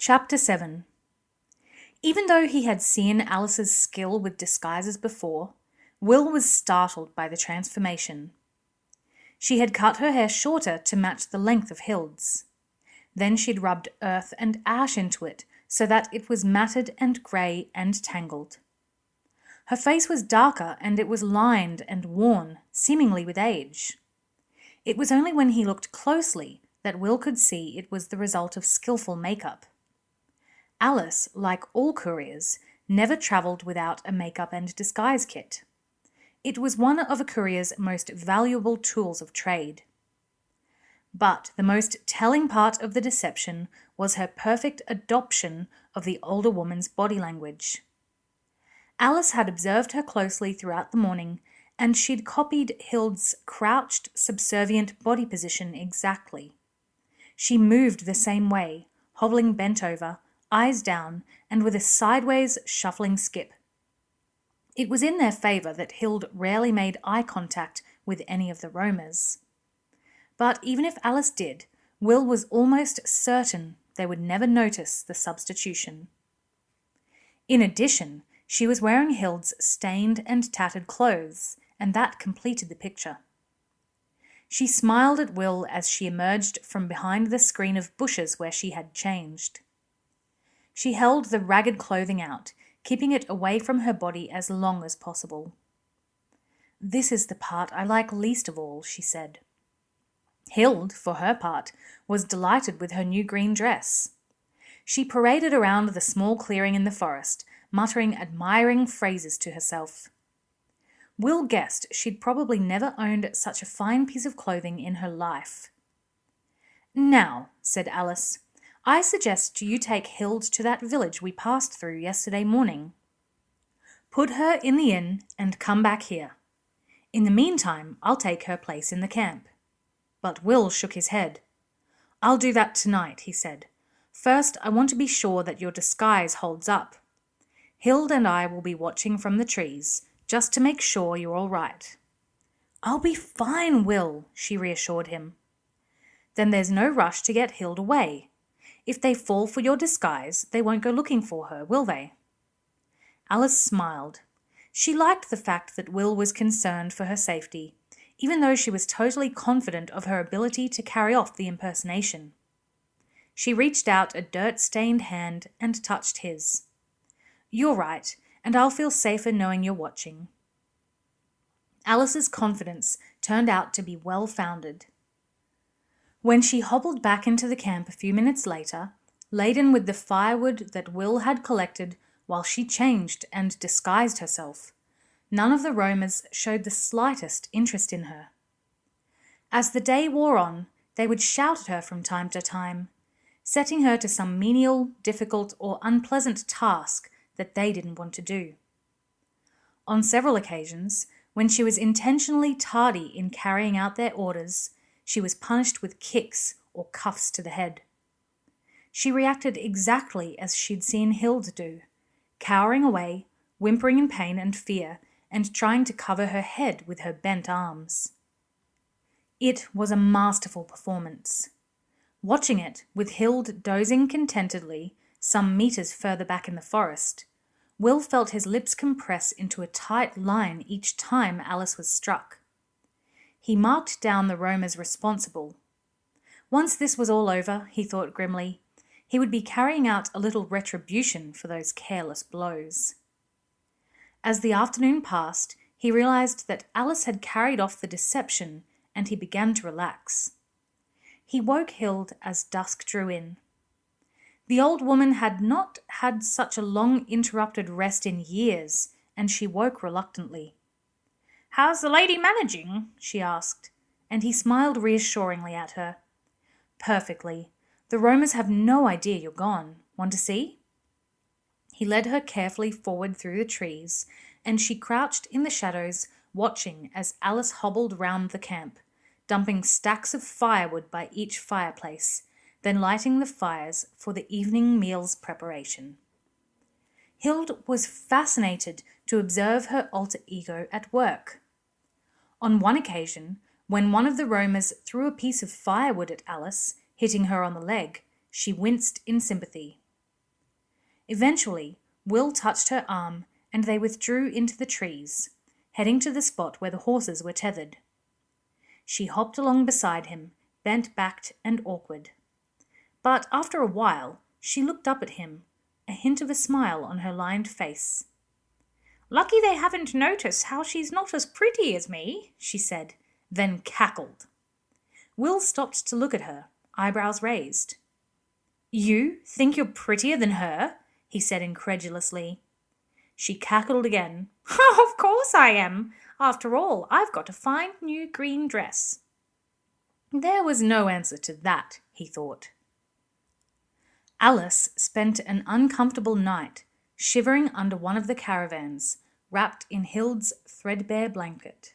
Chapter 7. Even though he had seen Alice's skill with disguises before, Will was startled by the transformation. She had cut her hair shorter to match the length of Hild's. Then she'd rubbed earth and ash into it so that it was matted and grey and tangled. Her face was darker and it was lined and worn, seemingly with age. It was only when he looked closely that Will could see it was the result of skillful makeup. Alice, like all couriers, never travelled without a makeup and disguise kit. It was one of a courier's most valuable tools of trade. But the most telling part of the deception was her perfect adoption of the older woman's body language. Alice had observed her closely throughout the morning, and she'd copied Hild's crouched, subservient body position exactly. She moved the same way, hobbling bent over, eyes down, and with a sideways, shuffling skip. It was in their favour that Hild rarely made eye contact with any of the roamers. But even if Alice did, Will was almost certain they would never notice the substitution. In addition, she was wearing Hild's stained and tattered clothes, and that completed the picture. She smiled at Will as she emerged from behind the screen of bushes where she had changed. She held the ragged clothing out, keeping it away from her body as long as possible. "This is the part I like least of all," she said. Hild, for her part, was delighted with her new green dress. She paraded around the small clearing in the forest, muttering admiring phrases to herself. Will guessed she'd probably never owned such a fine piece of clothing in her life. "Now," said Alice, "I suggest you take Hild to that village we passed through yesterday morning. Put her in the inn and come back here. In the meantime, I'll take her place in the camp." But Will shook his head. "I'll do that tonight," he said. "First, I want to be sure that your disguise holds up. Hild and I will be watching from the trees, just to make sure you're all right." "I'll be fine, Will," she reassured him. "Then there's no rush to get Hild away. If they fall for your disguise, they won't go looking for her, will they?" Alice smiled. She liked the fact that Will was concerned for her safety, even though she was totally confident of her ability to carry off the impersonation. She reached out a dirt-stained hand and touched his. "You're right, and I'll feel safer knowing you're watching." Alice's confidence turned out to be well-founded. When she hobbled back into the camp a few minutes later, laden with the firewood that Will had collected while she changed and disguised herself, none of the roamers showed the slightest interest in her. As the day wore on, they would shout at her from time to time, setting her to some menial, difficult, or unpleasant task that they didn't want to do. On several occasions, when she was intentionally tardy in carrying out their orders, she was punished with kicks or cuffs to the head. She reacted exactly as she'd seen Hild do, cowering away, whimpering in pain and fear, and trying to cover her head with her bent arms. It was a masterful performance. Watching it, with Hild dozing contentedly some meters further back in the forest, Will felt his lips compress into a tight line each time Alice was struck. He marked down the roamers responsible. Once this was all over, he thought grimly, he would be carrying out a little retribution for those careless blows. As the afternoon passed, he realized that Alice had carried off the deception, and he began to relax. He woke Hild as dusk drew in. The old woman had not had such a long interrupted rest in years, and she woke reluctantly. "How's the lady managing?" she asked, and he smiled reassuringly at her. "Perfectly. The roamers have no idea you're gone. Want to see?" He led her carefully forward through the trees, and she crouched in the shadows, watching as Alice hobbled round the camp, dumping stacks of firewood by each fireplace, then lighting the fires for the evening meal's preparation. Hild was fascinated to observe her alter ego at work. On one occasion, when one of the roamers threw a piece of firewood at Alice, hitting her on the leg, she winced in sympathy. Eventually, Will touched her arm and they withdrew into the trees, heading to the spot where the horses were tethered. She hopped along beside him, bent-backed and awkward. But after a while, she looked up at him, a hint of a smile on her lined face. "Lucky they haven't noticed how she's not as pretty as me," she said, then cackled. Will stopped to look at her, eyebrows raised. "You think you're prettier than her?" he said incredulously. She cackled again. "Of course I am. After all, I've got a fine new green dress." There was no answer to that, he thought. Alice spent an uncomfortable night, shivering under one of the caravans, wrapped in Hild's threadbare blanket.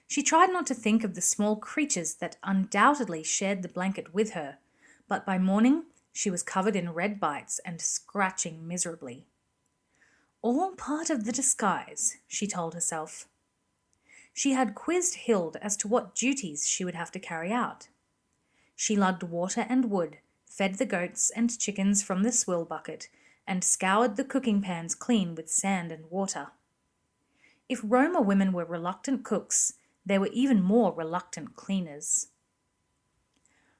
She tried not to think of the small creatures that undoubtedly shared the blanket with her, but by morning she was covered in red bites and scratching miserably. All part of the disguise, she told herself. She had quizzed Hild as to what duties she would have to carry out. She lugged water and wood, fed the goats and chickens from the swill bucket, and scoured the cooking pans clean with sand and water. If Roma women were reluctant cooks, they were even more reluctant cleaners.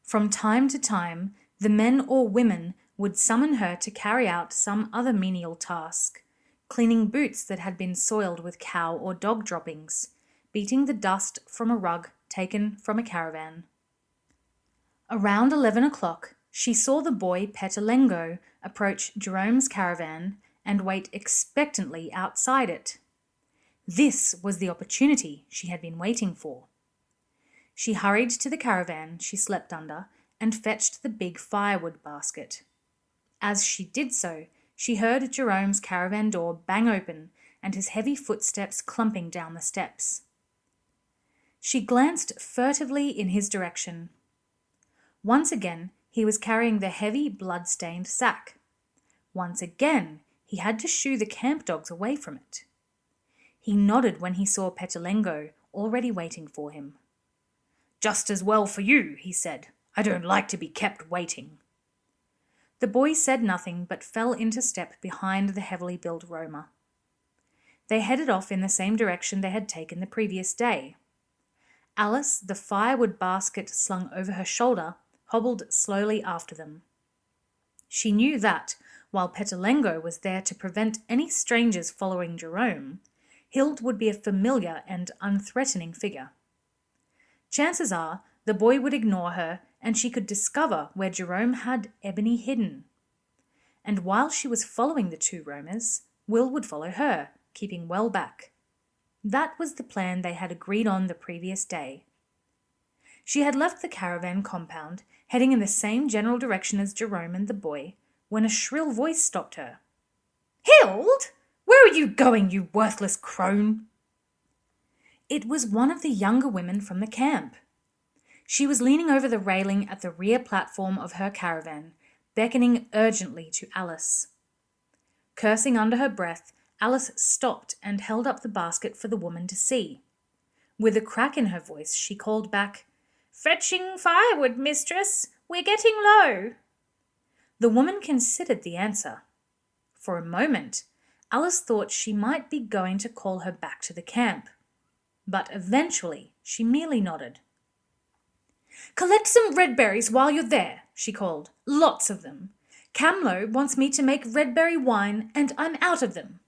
From time to time, the men or women would summon her to carry out some other menial task, cleaning boots that had been soiled with cow or dog droppings, beating the dust from a rug taken from a caravan. Around 11 o'clock, she saw the boy Pettelengo approach Jerome's caravan and wait expectantly outside it. This was the opportunity she had been waiting for. She hurried to the caravan she slept under and fetched the big firewood basket. As she did so, she heard Jerome's caravan door bang open and his heavy footsteps clumping down the steps. She glanced furtively in his direction. Once again, he was carrying the heavy, blood-stained sack. Once again, he had to shoo the camp dogs away from it. He nodded when he saw Pettelengo already waiting for him. "Just as well for you," he said. "I don't like to be kept waiting." The boy said nothing but fell into step behind the heavily built Roma. They headed off in the same direction they had taken the previous day. Alice, the firewood basket slung over her shoulder, hobbled slowly after them. She knew that, while Pettelengo was there to prevent any strangers following Jerome, Hild would be a familiar and unthreatening figure. Chances are the boy would ignore her and she could discover where Jerome had Ebony hidden. And while she was following the two roamers, Will would follow her, keeping well back. That was the plan they had agreed on the previous day. She had left the caravan compound, heading in the same general direction as Jerome and the boy, when a shrill voice stopped her. "Hild! Where are you going, you worthless crone?" It was one of the younger women from the camp. She was leaning over the railing at the rear platform of her caravan, beckoning urgently to Alice. Cursing under her breath, Alice stopped and held up the basket for the woman to see. With a crack in her voice, she called back, "Fetching firewood, mistress. We're getting low." The woman considered the answer. For a moment, Alice thought she might be going to call her back to the camp. But eventually, she merely nodded. "Collect some red berries while you're there," she called. "Lots of them. Camlo wants me to make red berry wine, and I'm out of them."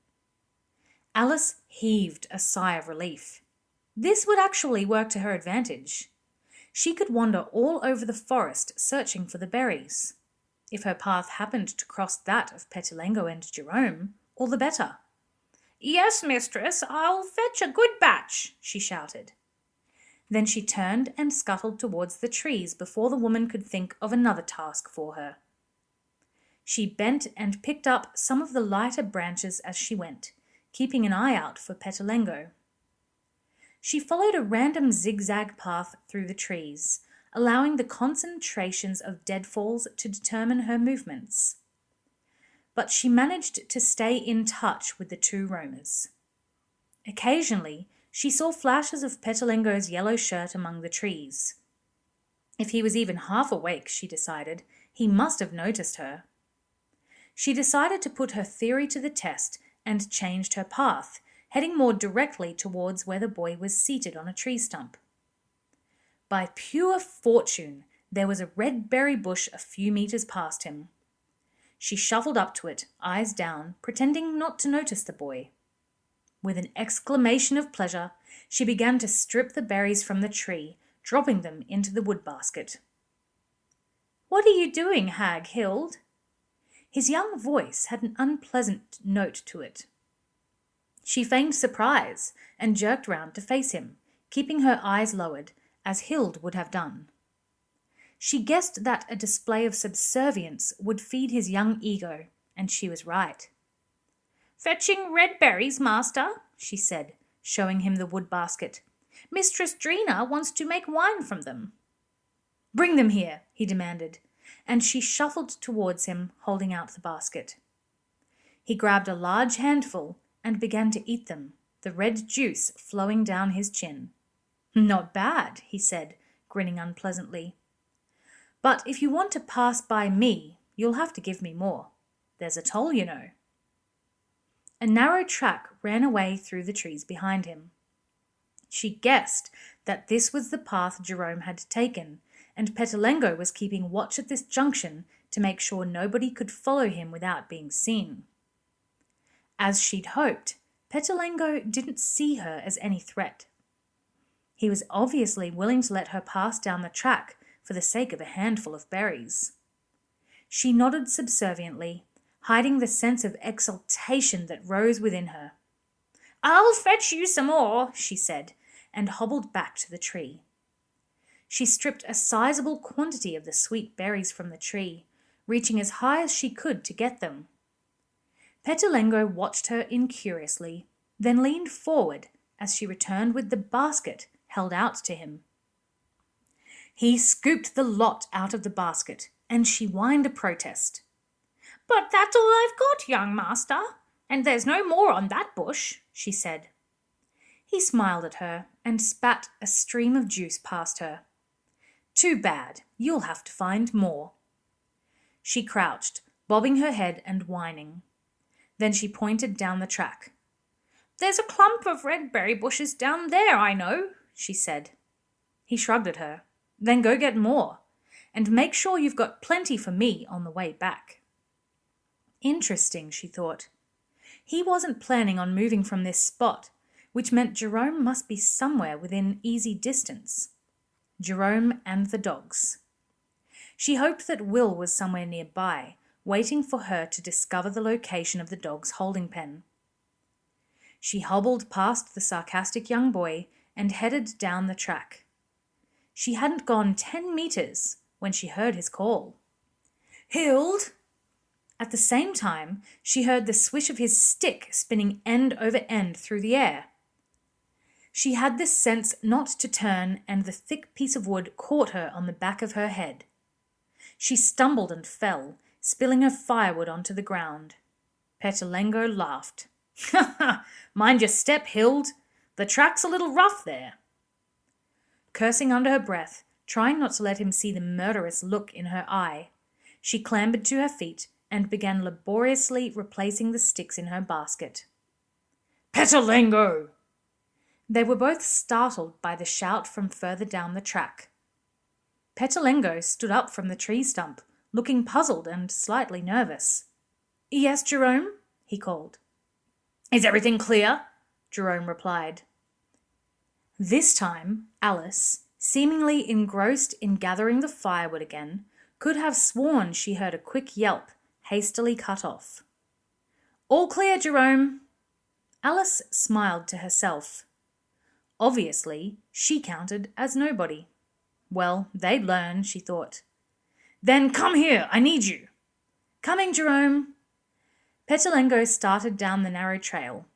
Alice heaved a sigh of relief. This would actually work to her advantage. She could wander all over the forest searching for the berries. If her path happened to cross that of Pettelengo and Jerome, all the better. "Yes, mistress, I'll fetch a good batch," she shouted. Then she turned and scuttled towards the trees before the woman could think of another task for her. She bent and picked up some of the lighter branches as she went, keeping an eye out for Pettelengo. She followed a random zigzag path through the trees, allowing the concentrations of deadfalls to determine her movements. But she managed to stay in touch with the two roamers. Occasionally, she saw flashes of Pettelengo's yellow shirt among the trees. If he was even half awake, she decided, he must have noticed her. She decided to put her theory to the test and changed her path, heading more directly towards where the boy was seated on a tree stump. By pure fortune, there was a red berry bush a few meters past him. She shuffled up to it, eyes down, pretending not to notice the boy. With an exclamation of pleasure, she began to strip the berries from the tree, dropping them into the wood basket. "What are you doing, Hag Hild?" His young voice had an unpleasant note to it. She feigned surprise and jerked round to face him, keeping her eyes lowered, as Hild would have done. She guessed that a display of subservience would feed his young ego, and she was right. "Fetching red berries, master," she said, showing him the wood basket. "Mistress Drina wants to make wine from them." "Bring them here," he demanded, and she shuffled towards him, holding out the basket. He grabbed a large handful and began to eat them, the red juice flowing down his chin. "Not bad," he said, grinning unpleasantly. "But if you want to pass by me, you'll have to give me more. There's a toll, you know." A narrow track ran away through the trees behind him. She guessed that this was the path Jerome had taken, and Petelengo was keeping watch at this junction to make sure nobody could follow him without being seen. As she'd hoped, Petelengo didn't see her as any threat. He was obviously willing to let her pass down the track for the sake of a handful of berries. She nodded subserviently, hiding the sense of exultation that rose within her. "I'll fetch you some more," she said, and hobbled back to the tree. She stripped a sizable quantity of the sweet berries from the tree, reaching as high as she could to get them. Petelengo watched her incuriously, then leaned forward as she returned with the basket held out to him. He scooped the lot out of the basket, and she whined a protest. "But that's all I've got, young master, and there's no more on that bush," she said. He smiled at her and spat a stream of juice past her. "Too bad, you'll have to find more." She crouched, bobbing her head and whining. Then she pointed down the track. "There's a clump of red berry bushes down there, I know," she said. He shrugged at her. "Then go get more, and make sure you've got plenty for me on the way back." Interesting, she thought. He wasn't planning on moving from this spot, which meant Jerome must be somewhere within easy distance. Jerome and the dogs. She hoped that Will was somewhere nearby, waiting for her to discover the location of the dog's holding pen. She hobbled past the sarcastic young boy and headed down the track. She hadn't gone 10 meters when she heard his call. "Hild!" At the same time, she heard the swish of his stick spinning end over end through the air. She had this sense not to turn, and the thick piece of wood caught her on the back of her head. She stumbled and fell, spilling her firewood onto the ground. Petelengo laughed. "Ha ha! Mind your step, Hild. The track's a little rough there." Cursing under her breath, trying not to let him see the murderous look in her eye, she clambered to her feet and began laboriously replacing the sticks in her basket. "Petelengo!" They were both startled by the shout from further down the track. Petelengo stood up from the tree stump, looking puzzled and slightly nervous. "Yes, Jerome?" he called. "Is everything clear?" Jerome replied. This time, Alice, seemingly engrossed in gathering the firewood again, could have sworn she heard a quick yelp, hastily cut off. "All clear, Jerome." Alice smiled to herself. Obviously, she counted as nobody. Well, they'd learn, she thought. "Then come here, I need you." "Coming, Jerome." Petelengo started down the narrow trail.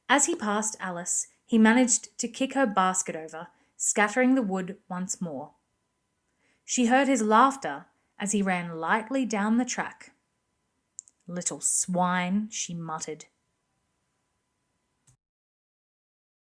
As he passed Alice, he managed to kick her basket over, scattering the wood once more. She heard his laughter as he ran lightly down the track. "Little swine," she muttered.